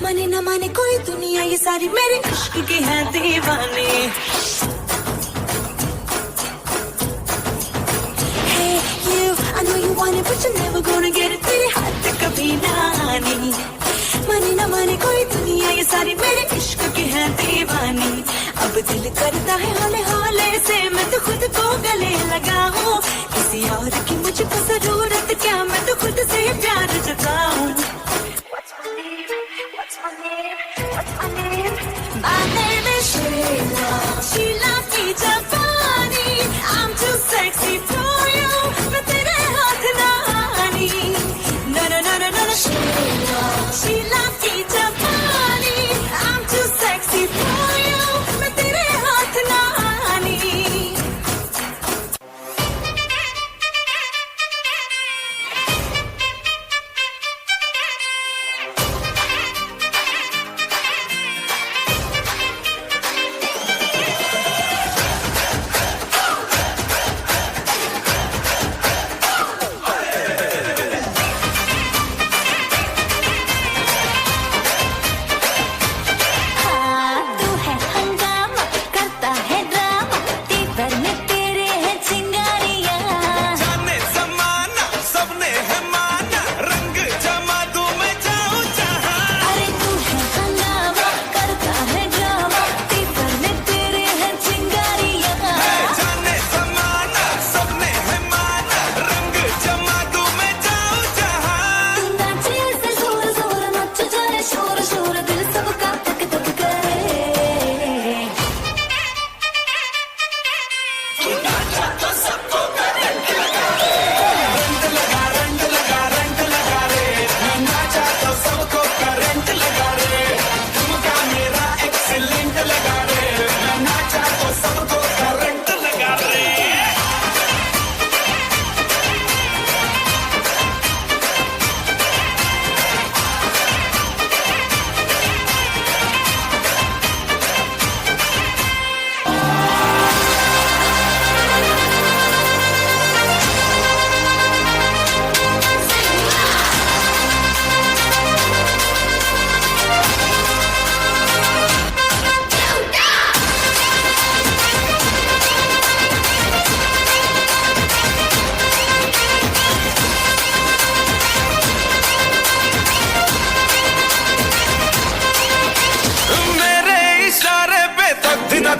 माने ना माने कोई दुनिया ये सारी मेरे इश्क की है दीवानी। Hey you, I know you want it but you're never gonna get it, तेरे हाथ कभी ना आनी। माने ना माने कोई दुनिया ये सारी मेरे इश्क की है दीवानी। अब दिल करता है हौले हौले से मैं तो खुद को गले लगाऊं, किसी और की मुझको जरूरत क्या, मैं तो खुद से प्यार जताऊं। My name is Sheila, Sheila की जापानी। I'm too sexy for you, मैं तेरे हाथ ना आनी। No no no no no Sheila, Sheila की जापानी। I'm too sexy for you, मैं तेरे हाथ ना आनी।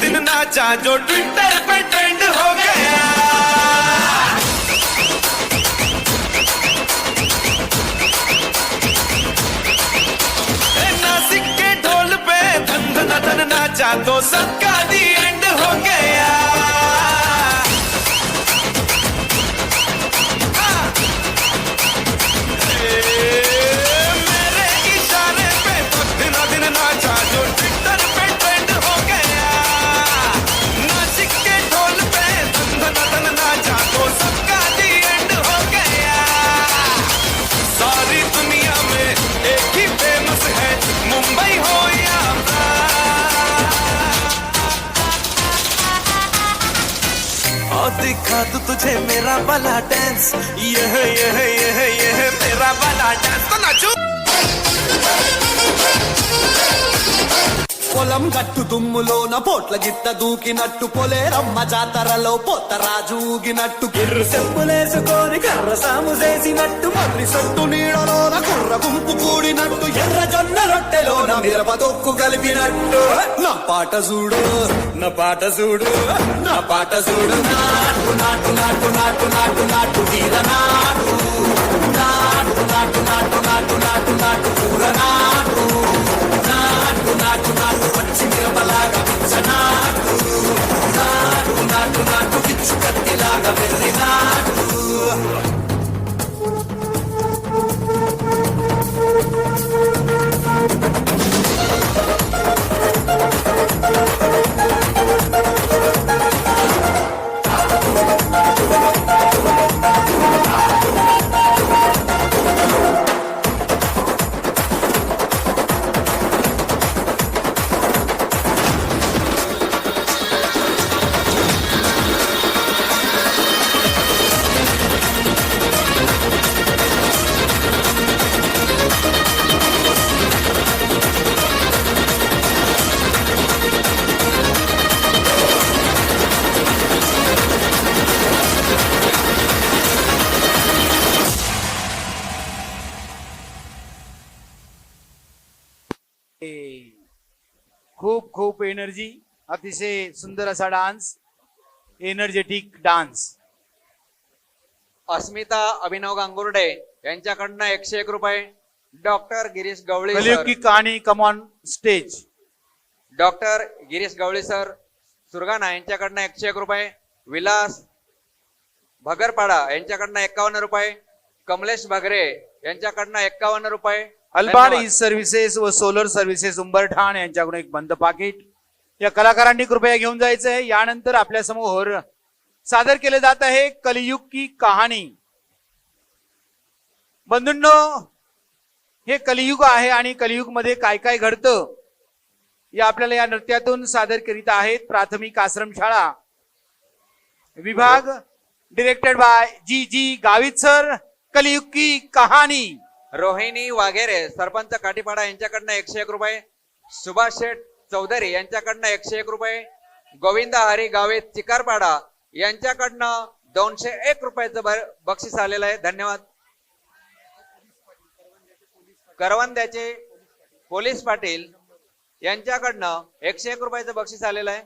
दिन नाचा जो ट्विटर पे ट्रेंड हो गया। नासिक के ढोल पे धन धन धन नाचा तो सबका दी एंड हो गया। मेरे इशारे पे तो दिन दिन नाचा जो ट्विटर पे ट्रेंड हो गया। सबका दी एंड हो गया। सारी दुनिया में एक ही फेमस है, मुंबई हो या और दिखा तू तुझे मेरा वाला डांस, ये मेरा वाला डांस तो नाचू। పొలం గట్టు దుమ్ములోన పోట్ల గిట్ట దూకినట్టు పొలేరమ్మ జాతరలో పోతరాజు ఊగినట్టు గిర్రు చెప్పులేసుకొని కర్ర సాము చేసినట్టు మర్రి సొట్టు నీడలోన కుర్ర గుంపు కూడినట్టు ఎర్ర జొన్న రొట్టెలోన మిరప తొక్కు కలిపినట్టు నా పాట చూడు నా పాట చూడు నా పాట చూడు నాటు నాటు నాటు నాటు నాటు నాటు వీర నాటు నాటు నాటు నాటు నాటు నాటు నాటు పూర నాటు నాటు నాటు నాటు పచ్చి మిరపలాగా పిచ్చనాటు నాటు నాటు నాటు పిచ్చు కత్తిలాగా వెళ్ళి నాటు खूप खूप एनर्जी, अतिशय सुंदर असा dance, energetic dance. Asmita Abhinav Gangurde यांच्याकडनं 101 रुपये. डॉक्टर गिरीश गवळी कलियुग सर, की कहानी, come on stage. Doctor Girish Gawali sir Surgana यांच्याकडनं 101 रुपये. विलास भगरपाडा यांच्याकडनं 51 रुपये. कमलेश भगरे यांच्याकडनं 51 रुपये. अल्बाड धन्यवाद. ई सर्व्हिसेस व सोलर सर्व्हिसेस उंबरठाण यांच्याकडून एक बंद पाकिट. या कलाकारांनी कृपया घेऊन जायचं आहे. यानंतर आपल्या समोर सादर केले जात आहे कलियुग की कहाणी. बंधूंनो, हे कलियुग आहे आणि कलियुग मध्ये काय काय घडतं या आपल्याला या नृत्यातून सादर करीत आहेत. प्राथमिक आश्रमशाळा विभाग, directed by G G Gavit sir. Kaliyug की कहानी. रोहिणी वाघेरे सरपंच काटीपाडा यांच्याकडनं 101 रुपये. सुभाष शेठ चौधरी यांच्याकडनं 101 रुपये. गोविंदा हरी गावित चिकारपाडा यांच्याकडनं 201 रुपयाचं बक्षीस आलेलं आहे. धन्यवाद. करवंद्याचे पोलीस पाटील यांच्याकडनं 101 रुपयाचं बक्षीस आलेलं आहे.